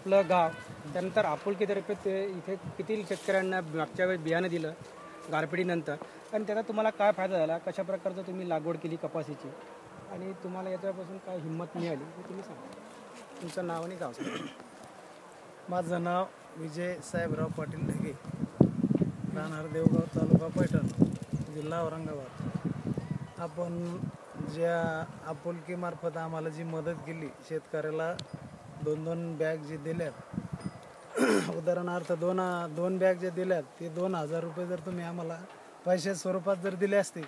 आपलं गाव, त्यानंतर आपुलकीतर्फे ते इथे किती शेतकऱ्यांना मागच्या वेळेस बियाणं दिलं गारपिटीनंतर, आणि त्याचा तुम्हाला काय फायदा झाला, कशा प्रकारचं तुम्ही लागवड केली कपाशीची आणि तुम्हाला याच्यापासून काय हिंमत मिळाली हे तुम्ही सांगा. तुमचं नाव आणि गाव सांगा. माझं नाव विजय साहेबराव पाटील ढगे, राहणार देवगाव, तालुका पैठण, जिल्हा औरंगाबाद. आपण ज्या आपुलकीमार्फत आम्हाला जी मदत केली, शेतकऱ्याला 2-2 बॅग जे दिल्यात, उदाहरणार्थ दोन बॅग जे दिल्यात ते 2000 रुपये जर तुम्ही आम्हाला पैसे स्वरूपात जर दिले असते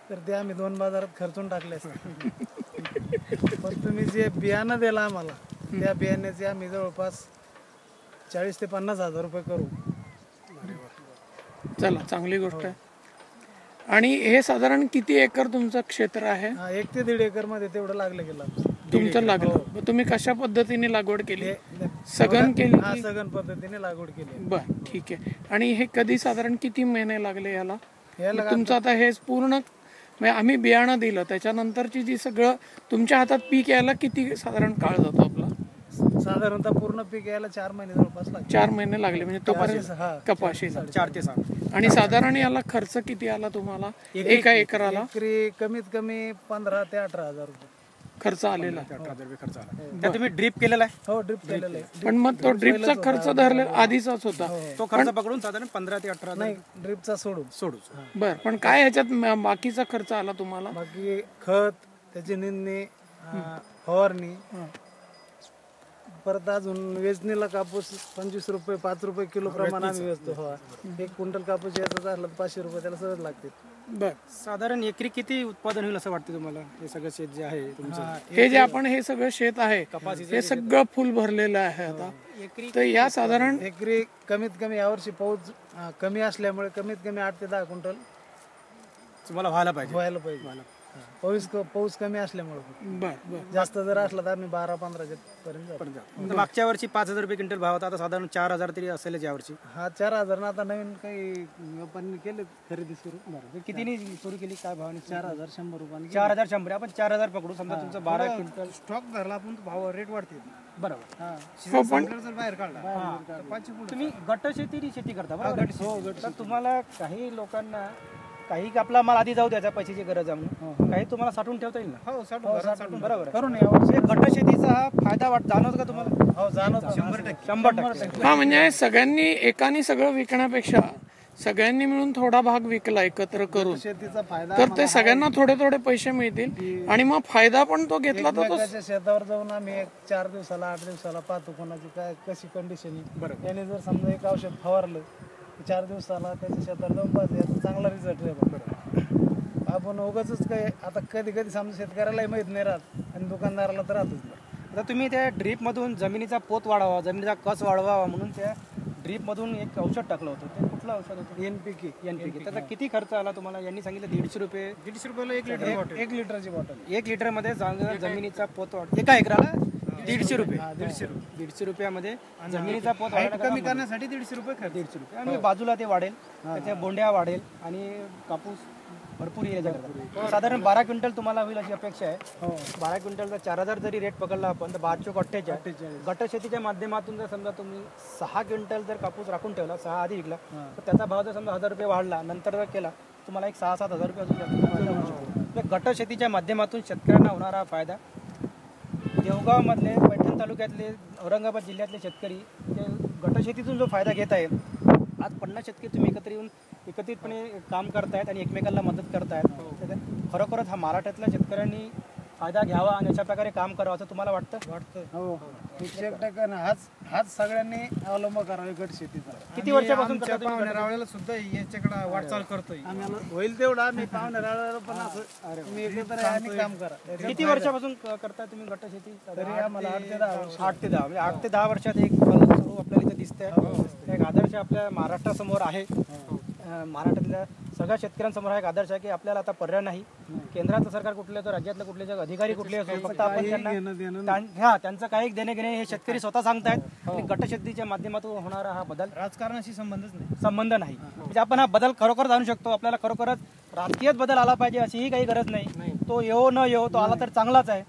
तर ते आम्ही 2 बाजारात खर्चून टाकले असते. पण तुम्ही जे बियाणं दिलं आम्हाला, त्या बियाण्याचे आम्ही जवळपास 40 ते 50 हजार रुपये करू. चला, चांगली गोष्ट आहे. आणि हे साधारण किती एकर तुमचं क्षेत्र आहे? 1 ते 1.5 एकर मध्ये तेवढं लागलं गेलं तुमचं लागलं. तुम्ही कशा पद्धतीने लागवड केली? सघन केली? सघन पद्धतीने लागवड केली. बर, ठीक आहे. आणि हे कधी साधारण किती महिने लागले याला? तुमचं आता हे पूर्ण आम्ही बियाणं दिलं त्याच्यानंतरची जी सगळं तुमच्या हातात पीक यायला किती साधारण काळ जातो आपला? साधारणतः पूर्ण पीक यायला 4 महिने जवळपास लागले. 4 महिने लागले म्हणजे तोपर्यंत कपाशीचा 4 ते 6. आणि साधारण याला खर्च किती आला तुम्हाला एका एकराला? एकरी कमीत कमी 15 ते 18 हजार रुपये खर्च आलेला. 18,000 रुपये खर्च आला. त्या तुम्ही ड्रीप केलेला आहे? हो, ड्रीप केलेला आहे. पण मग तो ड्रीपचा खर्च धरले आधीचाच होता, तो खर्च पकडून साधारण 15 ते 18 नाही, ड्रीपचा सोडू. बर. पण काय ह्याच्यात बाकीचा खर्च आला तुम्हाला? बाकी खत, त्याची निंदणी, फवारणी, परत अजून वेचणीला कापूस 25 रुपये 5 रुपये किलो प्रमाण आम्ही वेचतो. 1 क्विंटल कापूस याचा झाला तर 500 रुपये त्याला सहज लागते. बर. साधारण एकरी किती उत्पादन होईल असं वाटतं तुम्हाला? हे सगळं शेत जे आहे तुमचं, हे जे आपण हे सगळं शेत आहे हे सगळं फुल भरलेलं आहे आता, तर या साधारण एकरी कमीत कमी यावर्षी पाऊस कमी असल्यामुळे कमीत कमी 8 ते 10 क्विंटल तुम्हाला व्हायला पाहिजे. पाऊस कमी असल्यामुळे. बर बर. जास्त जर असला तर आम्ही 12-15 पर्यंत. मागच्या वर्षी 5,000 रुपये क्विंटल भाव होता, आता साधारण 4,000 तरी असेलच यावर्षी. 4,000. आता नवीन काही व्यापाऱ्यांनी केले खरेदी सुरू. कितीने सुरू केली, काय भावाने? 4,100 रुपये. 4,100. आपण 4,000 पकडू. समजा तुमचं 12 क्विंटल स्टॉक धरला आपण, भाव रेट वाढते. बरोबर. पण जर बाहेर काढला तुम्ही गट शेती करता बरोबर? तर तुम्हाला काही लोकांना काही आपला माल आधी जाऊ द्यायचा, पैशाची गरज आहे म्हणून, काही तुम्हाला साठवून ठेवता येईल ना? हो, साठवून बरोबर. करून गट शेतीचा हा फायदा जाणवतो का तुम्हाला? हो, जाणवतो. 100%. हा, म्हणजे सगळ्यांनी एकाने सगळं विकण्यापेक्षा सगळ्यांनी मिळून थोडा भाग विकला एकत्र करून, शेतीचा फायदा तर ते सगळ्यांना थोडे थोडे पैसे मिळतील आणि मग फायदा पण तो घेतला तर त्याच्या शेतावर जाऊन आम्ही 4 दिवसाला 8 दिवसाला पाहतो कोणाची काय कशी कंडिशन आहे. त्याने जर समजा एक औषध फवारलं 4 दिवसाला त्याच्या शेतावर जाऊन पाहतो, याचा चांगला रिझल्ट आहे. आपण उगाच काय आता कधी कधी समजा शेतकऱ्यालाही माहित नाही राहत आणि दुकानदाराला तर राहतच. आता तुम्ही त्या ड्रीपमधून जमिनीचा पोत वाढवा, जमिनीचा कस वाढवावा म्हणून त्या ड्रीपमधून एक औषध टाकलं होतं. ते कुठलं औषध होतं? NPK. त्याचा किती खर्च आला तुम्हाला? यांनी सांगितलं 150 रुपये. 150 रुपयाला 1 लिटरची बॉटल. 1 लिटरमध्ये जमिनीचा पोत एका एकराला 150 रुपये. 150 रुपयामध्ये जमिनीचा पोत कमी करण्यासाठी 150 रुपये खर्च. 150 रुपये. आणि बाजूला ते वाढेल, त्याच्या बोंड्या वाढेल आणि कापूस भरपूर येईल. साधारण 12 क्विंटल तुम्हाला होईल अशी अपेक्षा आहे. 12 क्विंटलचा 4,000 जरी रेट पकडला आपण तर 12×48. गट शेतीच्या माध्यमातून जर समजा तुम्ही 6 क्विंटल जर कापूस राखून ठेवला, 6 आधी विकला, तर त्याचा भाव जर समजा 1,000 रुपये वाढला, नंतर जर केला तुम्हाला एक 6-7 हजार रुपये अजून. गट शेतीच्या माध्यमातून शेतकऱ्यांना होणारा फायदा. देवगावमधले, पैठण तालुक्यातले, औरंगाबाद जिल्ह्यातले शेतकरी ते गटशेतीतून जो फायदा घेत आहे, आज 50 शेतकरी तुम्ही एकत्रितपणे काम करतायत आणि एकमेकांना मदत करतायत. खरोखरच हा महाराष्ट्रातल्या शेतकऱ्यांनी फायदा घ्यावा आणि अशा प्रकारे काम करावं असं तुम्हाला वाटतं? हो, 100% हाच सगळ्यांनी अवलंब करावा गट शेतीचा. किती वर्षापासून पाहुणे रावळ्याला सुद्धा याच्याकडे वाटचाल करतोय. होईल तेवढा आम्ही पाहुणे रावळ्याला पण असं तुम्ही एकत्र आणि काम करा. किती वर्षापासून करताय तुम्ही गट शेती? तरी आम्हाला 8 ते 10 8 ते 10 म्हणजे 8 ते 10 वर्षात एक स्वरूप आपल्याला इथे दिसतंय. एक आदर्श आपल्या महाराष्ट्रासमोर आहे. महाराष्ट्रातल्या सगळ्या शेतकऱ्यांसमोर हा एक आदर्श आहे की आपल्याला आता पर्याय नाही. केंद्राचं सरकार कुठले तर राज्यातले कुठले अधिकारी कुठले असो, फक्त आपण त्यांना त्यांचं काही देणे घेणे हे शेतकरी स्वतः सांगतायत. आणि गटशेतीच्या माध्यमातून होणारा हा बदल राजकारणाशी संबंध नाही. म्हणजे आपण हा बदल खरोखरच आणू शकतो. आपल्याला खरोखरच राजकीय बदल आला पाहिजे अशीही काही गरज नाही. तो येऊ न येऊ, तो आला तर चांगलाच आहे.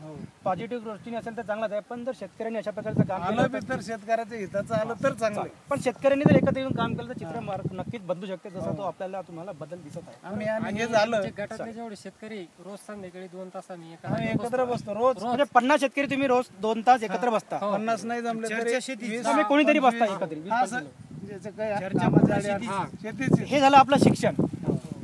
पॉझिटिव्ह गोष्टी असेल तर चांगलाच आहे, पण जर शेतकऱ्यांनी अशा प्रकारचं काम केलं आलं बी तर शेतकऱ्याच्या हिताचं आलं तर चांगलं आहे. पण शेतकऱ्यांनी जर एकत्र येऊन काम केलं तर चित्र नक्कीच बदलू शकते, जसा तो आपल्याला तुम्हाला बदल दिसत आहे. आम्ही हे झालं गटातले जेवढे शेतकरी रोज संध्याकाळी 2 तास आम्ही आम्ही एकत्र बसतो रोज. म्हणजे 50 शेतकरी तुम्ही रोज 2 तास एकत्र बसता, 50 नाही जमले तरी 20 तुम्ही कोणीतरी बसता एकत्रित. हा, असं ज्याचं काही कामाचं आले, शेतीची. हे झालं आपलं शिक्षण,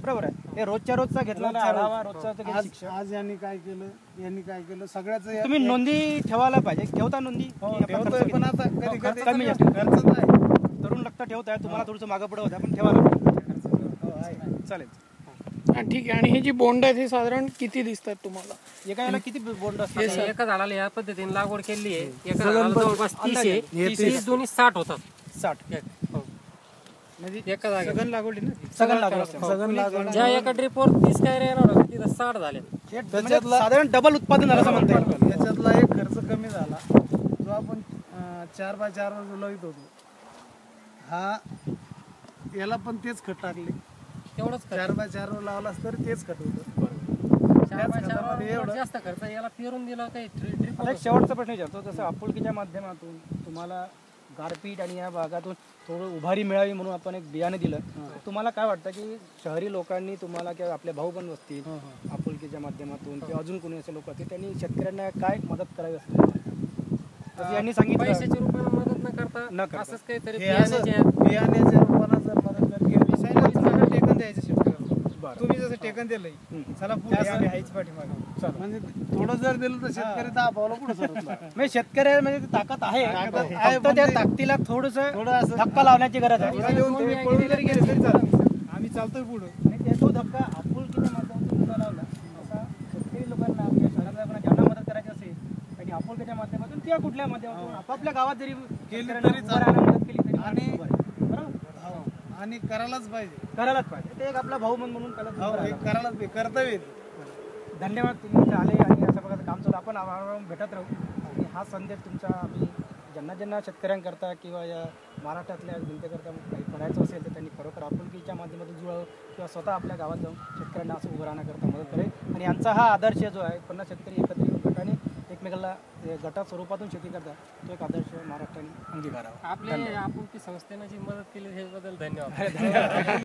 बरोबर आहे. हे रोजच्या रोजचा घेतला आढावा, रोजचा तो घेतला शिक्षण. आज यांनी काय केलं, यांनी काय केलं, सगळ्याच तुम्ही नोंदी ठेवायला पाहिजे. ठेवता नोंदी की आपला खर्च ठेवतोय, पण किती? आता कधी खर्च कधी कमी जास्त. खर्चच आहे. तरुण लक्षात ठेवताय, तुम्हाला थोडंसं मागं पुढे होता पण ठेवायला चालेल. हा, ठीक आहे. आणि हे जी बोंड आहेत हे साधारण किती दिसतात तुम्हाला? एका याला किती बोंड असतात? एका झाडाला या पद्धतीने लागवड केली आहे. एका झाडाला जवळपास 30 आहे. 30 दोन्ही 60 होतात. 60 हो. म्हणजे एका जागेत सगळं लागवड असतं. सगळं लागवड ज्या एका ड्रिपवर 30 काय येणार होतं तिथं 60 झाले. म्हणजे साधारण डबल उत्पादन झालं असं म्हणता येईल. याच्यातला एक खर्च कमी झाला जो आपण 4x4 वर लावित होतो, हा याला पण तेच खत टाकले. तेवढंच खर्च. 4x4 वर लावलास तर तेच खत होतं. 4x4 वर जास्त खर्च. याला पेरून दिलं काही ड्रिप आता एक शेवटचा प्रश्न विचारतो, जसं आपुलकीच्या माध्यमातून तुम्हाला गारपीट आणि या भागातून थोडं उभारी मिळावी म्हणून आपण एक बियाणे दिलं. तुम्हाला काय वाटतं की शहरी लोकांनी तुम्हाला किंवा आपले भाऊ पण असतील आपुलकीच्या माध्यमातून किंवा अजून कोणी असे लोक असतील, त्यांनी शेतकऱ्यांना काय मदत करावी असते? जसं यांनी सांगितलं पैशाच्या रूपाने मदत न न करता करता. असंच काहीतरी हे असं बियाण्याच्या बियाण्याच्या रूपानं जर मदत जर केली, टेकन द्यायचं शेतकऱ्याला. बरं. तुम्ही जसं टेकन दिलंय, चला पुढे आम्ही आहेच पाठीमागे. म्हणजे थोडं जर दिलं तर शेतकरी दाबावला पुढे सरकला. म्हणजे शेतकऱ्या म्हणजे ती ताकद आहे, आहे, फक्त त्या ताकदीला थोडंसं धक्का लावण्याची गरज आहे. पुढे देऊन तुम्ही पळून जरी गेले तरी चालेल, आम्ही चालतोय पुढे. आणि त्या तो धक्का आपुलकीच्या माध्यमातून तुला लावला, असा शेतकरी लोकांना किंवा शहरातल्या लोकांना ज्यांना मदत करायची असेल त्यांनी आपुलकीच्या माध्यमातून किंवा कुठल्या माध्यमातून आपापल्या गावात जरी शेतकऱ्यांना तरी उभं राहायला मदत केली तरी आणि- खूप बरं. बरोबर? आणि करायलाच पाहिजे. करायलाच पाहिजे. ते एक आपला भाऊ म्हणून त्याला हो, हे करायलाच पाहिजे. कर्तव्य आहे. धन्यवाद. तुम्ही इथे आले आणि अशा प्रकारचं काम चालू, आपण आवारावर भेटत राहू. आणि हा संदेश तुमचा आम्ही ज्यांना शेतकऱ्यांकरता किंवा या महाराष्ट्रातल्या जनतेकरता काही करायचं असेल तर त्यांनी खरोखर आपुलकीच्या माध्यमातून जुळावं किंवा स्वतः आपल्या गावात जाऊन शेतकऱ्यांना असं उभं राहण्याकरता मदत करेल. आणि यांचा हा आदर्श जो आहे 50 शेतकरी एकत्र येऊन गटाने एकमेकाला गटा स्वरूपातून शेती करतात, तो एक आदर्श महाराष्ट्राने अंगीकारावा. आपल्या आपुलकी संस्थेनं जी मदत केली त्याबद्दल धन्यवाद.